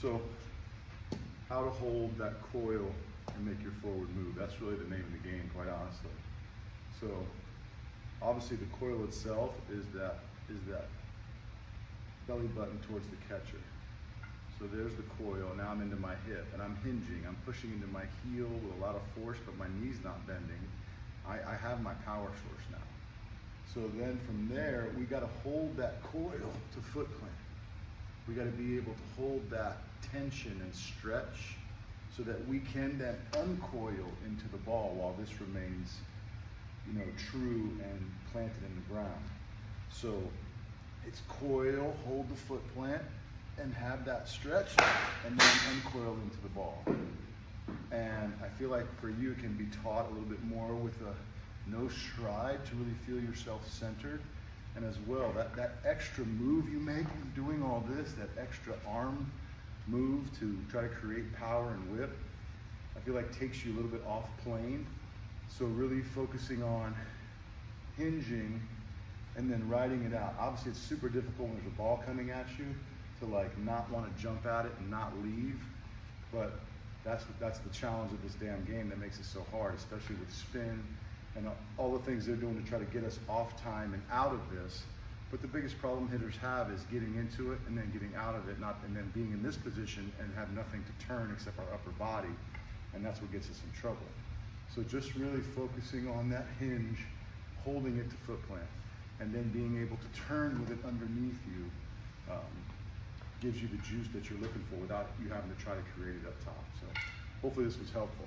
So how to hold that coil and make your forward move. That's really the name of the game, quite honestly. So obviously the coil itself is that belly button towards the catcher. So there's the coil. Now I'm into my hip and I'm hinging. I'm pushing into my heel with a lot of force, but my knee's not bending. I have my power source now. So then from there, we got to hold that coil to foot plant. We got to be able to hold that tension and stretch so that we can then uncoil into the ball while this remains, you know, true and planted in the ground. So it's coil, hold the foot plant, and have that stretch, and then uncoil into the ball. And I feel like for you, it can be taught a little bit more with a no stride to really feel yourself centered. And as well, that extra move you make in doing all this, that extra arm move to try to create power and whip, I feel like takes you a little bit off plane. So really focusing on hinging and then riding it out. Obviously it's super difficult when there's a ball coming at you to like not want to jump at it and not leave, but that's the challenge of this damn game that makes it so hard, especially with spin and all the things they're doing to try to get us off time and out of this. But the biggest problem hitters have is getting into it and then getting out of it, and then being in this position and have nothing to turn except our upper body, and that's what gets us in trouble. So just really focusing on that hinge, holding it to foot plant, and then being able to turn with it underneath you gives you the juice that you're looking for without you having to try to create it up top. So hopefully this was helpful.